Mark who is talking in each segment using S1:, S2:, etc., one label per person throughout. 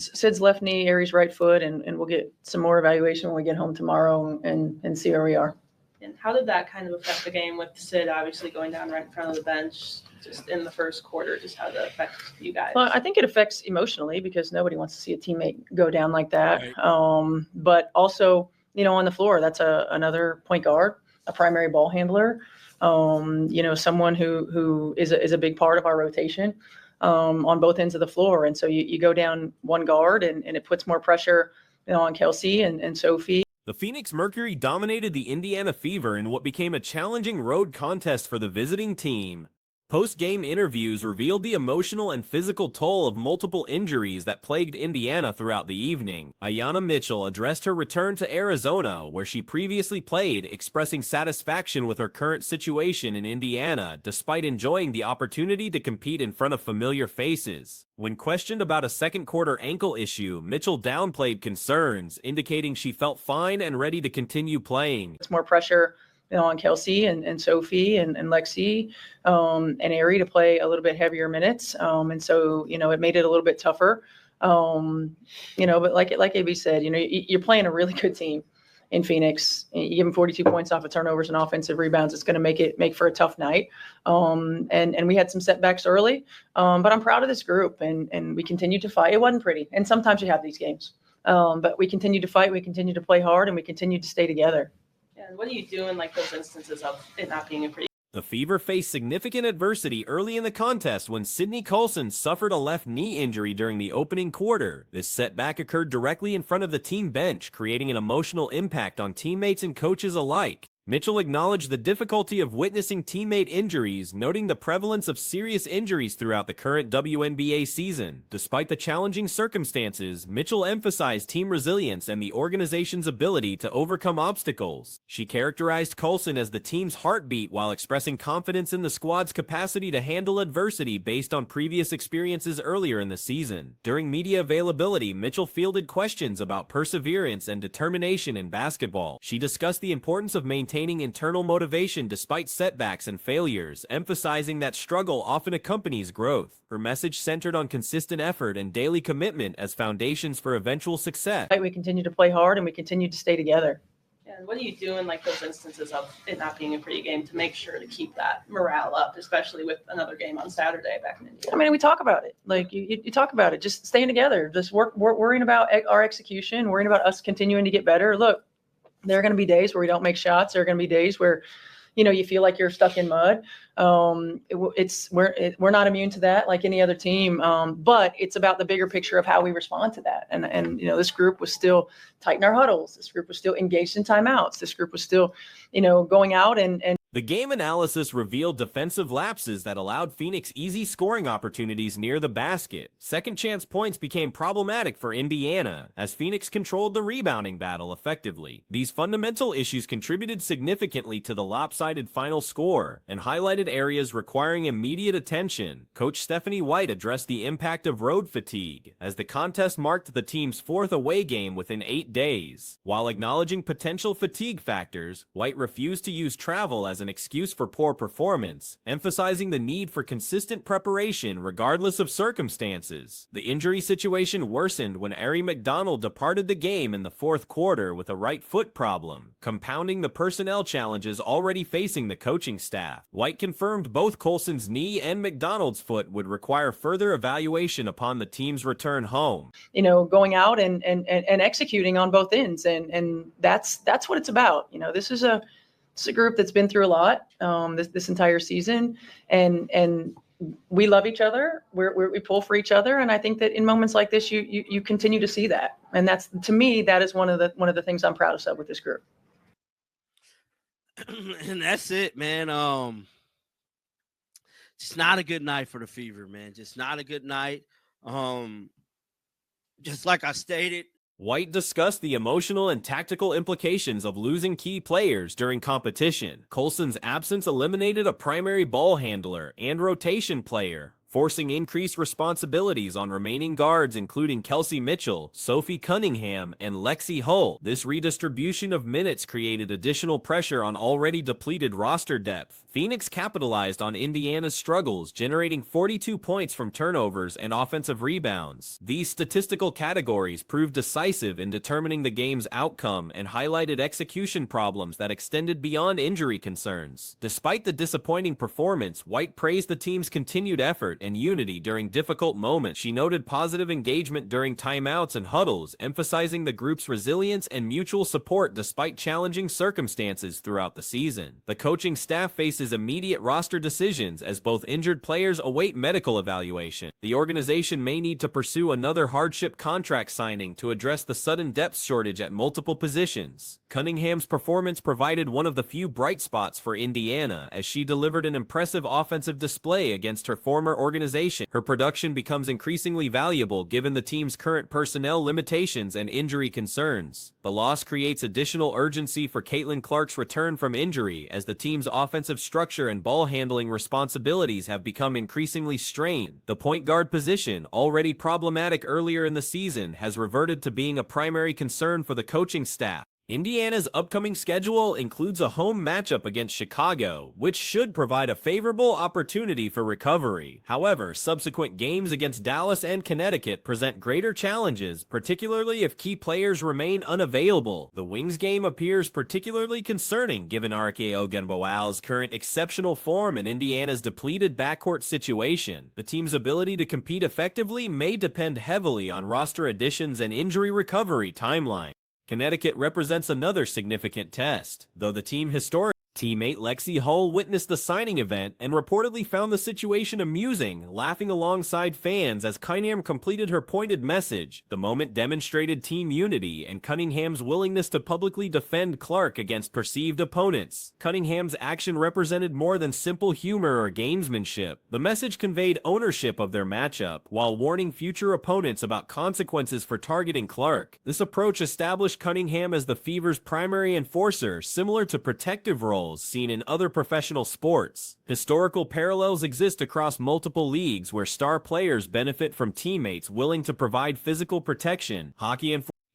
S1: Sid's left knee, Aries right foot, and we'll get some more evaluation when we get home tomorrow and see where we are.
S2: And how did that kind of affect the game with Sid obviously going down right in front of the bench just in the first quarter? Just how did that affect you guys?
S1: Well, I think it affects emotionally because nobody wants to see a teammate go down like that.
S3: Right.
S1: But also, on the floor, that's another point guard, a primary ball handler, someone who is a big part of our rotation on both ends of the floor. And so you go down one guard and it puts more pressure on Kelsey and Sophie.
S4: The Phoenix Mercury dominated the Indiana Fever in what became a challenging road contest for the visiting team. Post-game interviews revealed the emotional and physical toll of multiple injuries that plagued Indiana throughout the evening. Aiyana Mitchell addressed her return to Arizona, where she previously played, expressing satisfaction with her current situation in Indiana, despite enjoying the opportunity to compete in front of familiar faces. When questioned about a second-quarter ankle issue, Mitchell downplayed concerns, indicating she felt fine and ready to continue playing.
S1: It's more pressure on Kelsey and Sophie and Lexi and Ari to play a little bit heavier minutes. And so, it made it a little bit tougher. But like AB said, you're playing a really good team in Phoenix. You give them 42 points off of turnovers and offensive rebounds. It's going to make for a tough night. And we had some setbacks early, but I'm proud of this group and we continued to fight. It wasn't pretty. And sometimes you have these games, but we continued to fight. We continued to play hard and we continued to stay together.
S2: And what do you do in those instances of it not being a pretty?
S4: The Fever faced significant adversity early in the contest when Sydney Colson suffered a left knee injury during the opening quarter. This setback occurred directly in front of the team bench, creating an emotional impact on teammates and coaches alike. Mitchell acknowledged the difficulty of witnessing teammate injuries, noting the prevalence of serious injuries throughout the current WNBA season. Despite the challenging circumstances, Mitchell emphasized team resilience and the organization's ability to overcome obstacles. She characterized Colson as the team's heartbeat while expressing confidence in the squad's capacity to handle adversity based on previous experiences earlier in the season. During media availability, Mitchell fielded questions about perseverance and determination in basketball. She discussed the importance of maintaining internal motivation despite setbacks and failures, emphasizing that struggle often accompanies growth. Her message centered on consistent effort and daily commitment as foundations for eventual success.
S1: We continue to play hard and we continue to stay together.
S2: And what do you do in those instances of it not being a pretty game to make sure to keep that morale up, especially with another game on Saturday back in India?
S1: I mean, we talk about it. You talk about it, just staying together, just worrying about our execution, worrying about us continuing to get better. Look, there are going to be days where we don't make shots. There are going to be days where, you feel like you're stuck in mud. We're not immune to that like any other team. But it's about the bigger picture of how we respond to that. And this group was still tight in our huddles. This group was still engaged in timeouts. This group was still, going out and
S4: the game analysis revealed defensive lapses that allowed Phoenix easy scoring opportunities near the basket. Second chance points became problematic for Indiana, as Phoenix controlled the rebounding battle effectively. These fundamental issues contributed significantly to the lopsided final score and highlighted areas requiring immediate attention. Coach Stephanie White addressed the impact of road fatigue, as the contest marked the team's fourth away game within 8 days. While acknowledging potential fatigue factors, White refused to use travel as an excuse for poor performance, emphasizing the need for consistent preparation regardless of circumstances. The injury situation worsened when Ari McDonald departed the game in the fourth quarter with a right foot problem, compounding the personnel challenges already facing the coaching staff. White confirmed both Colson's knee and McDonald's foot would require further evaluation upon the team's return home.
S1: Going out and executing on both ends, and that's what it's about. This is a group that's been through a lot this entire season, and we love each other. We pull for each other, and I think that in moments like this, you continue to see that, and that's, to me, that is one of the things I'm proudest of with this group.
S3: And that's it, man. Just not a good night for the Fever, man. Just not a good night. Just like I stated,
S4: White discussed the emotional and tactical implications of losing key players during competition. Colson's absence eliminated a primary ball handler and rotation player, forcing increased responsibilities on remaining guards including Kelsey Mitchell, Sophie Cunningham, and Lexi Hull. This redistribution of minutes created additional pressure on already depleted roster depth. Phoenix capitalized on Indiana's struggles, generating 42 points from turnovers and offensive rebounds. These statistical categories proved decisive in determining the game's outcome and highlighted execution problems that extended beyond injury concerns. Despite the disappointing performance, White praised the team's continued effort and unity during difficult moments. She noted positive engagement during timeouts and huddles, emphasizing the group's resilience and mutual support despite challenging circumstances throughout the season. The coaching staff faces immediate roster decisions as both injured players await medical evaluation. The organization may need to pursue another hardship contract signing to address the sudden depth shortage at multiple positions. Cunningham's performance provided one of the few bright spots for Indiana as she delivered an impressive offensive display against her former organization. Her production becomes increasingly valuable given the team's current personnel limitations and injury concerns. The loss creates additional urgency for Caitlin Clark's return from injury as the team's offensive structure and ball handling responsibilities have become increasingly strained. The point guard position, already problematic earlier in the season, has reverted to being a primary concern for the coaching staff. Indiana's upcoming schedule includes a home matchup against Chicago, which should provide a favorable opportunity for recovery. However, subsequent games against Dallas and Connecticut present greater challenges, particularly if key players remain unavailable. The Wings game appears particularly concerning given Arke Ogunbowale's current exceptional form and Indiana's depleted backcourt situation. The team's ability to compete effectively may depend heavily on roster additions and injury recovery timeline. Connecticut represents another significant test, though the team historically teammate Lexi Hull witnessed the signing event and reportedly found the situation amusing, laughing alongside fans as Cunningham completed her pointed message. The moment demonstrated team unity and Cunningham's willingness to publicly defend Clark against perceived opponents. Cunningham's action represented more than simple humor or gamesmanship. The message conveyed ownership of their matchup, while warning future opponents about consequences for targeting Clark. This approach established Cunningham as the Fever's primary enforcer, similar to protective roles seen in other professional sports. Historical parallels exist across multiple leagues where star players benefit from teammates willing to provide physical protection.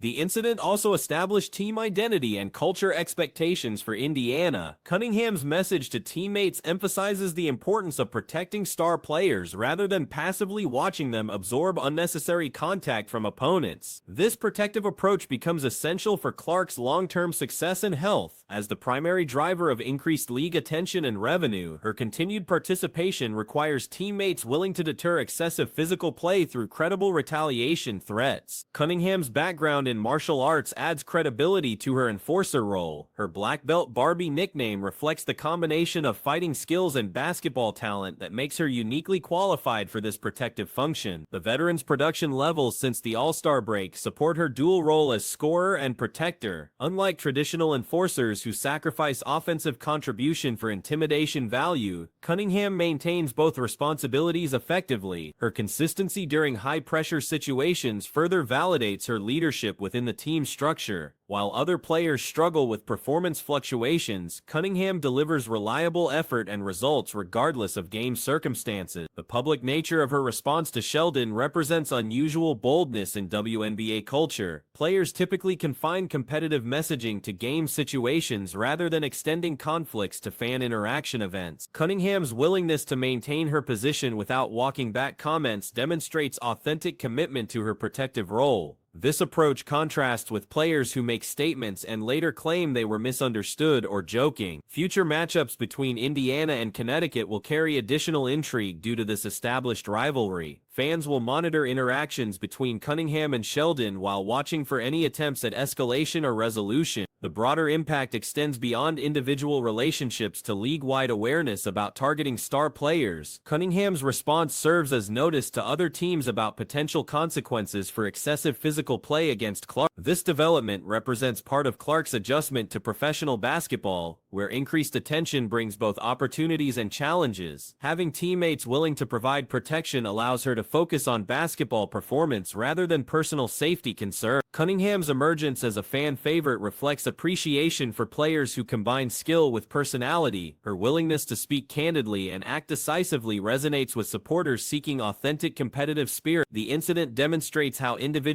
S4: The incident also established team identity and culture expectations for Indiana. Cunningham's message to teammates emphasizes the importance of protecting star players rather than passively watching them absorb unnecessary contact from opponents. This protective approach becomes essential for Clark's long-term success and health. As the primary driver of increased league attention and revenue, her continued participation requires teammates willing to deter excessive physical play through credible retaliation threats. Cunningham's background in martial arts adds credibility to her enforcer role. Her black belt Barbie nickname reflects the combination of fighting skills and basketball talent that makes her uniquely qualified for this protective function. The veteran's production levels since the All-Star break support her dual role as scorer and protector. Unlike traditional enforcers who sacrifice offensive contribution for intimidation value, Cunningham maintains both responsibilities effectively. Her consistency during high-pressure situations further validates her leadership within the team structure. While other players struggle with performance fluctuations, Cunningham delivers reliable effort and results regardless of game circumstances. The public nature of her response to Sheldon represents unusual boldness in WNBA culture. Players typically confine competitive messaging to game situations rather than extending conflicts to fan interaction events. Cunningham's willingness to maintain her position without walking back comments demonstrates authentic commitment to her protective role. This approach contrasts with players who make statements and later claim they were misunderstood or joking. Future matchups between Indiana and Connecticut will carry additional intrigue due to this established rivalry. Fans will monitor interactions between Cunningham and Sheldon while watching for any attempts at escalation or resolution. The broader impact extends beyond individual relationships to league-wide awareness about targeting star players. Cunningham's response serves as notice to other teams about potential consequences for excessive physical play against Clark. This development represents part of Clark's adjustment to professional basketball, where increased attention brings both opportunities and challenges. Having teammates willing to provide protection allows her to focus on basketball performance rather than personal safety concerns. Cunningham's emergence as a fan favorite reflects a appreciation for players who combine skill with personality. Her willingness to speak candidly and act decisively resonates with supporters seeking authentic competitive spirit. The incident demonstrates how individuals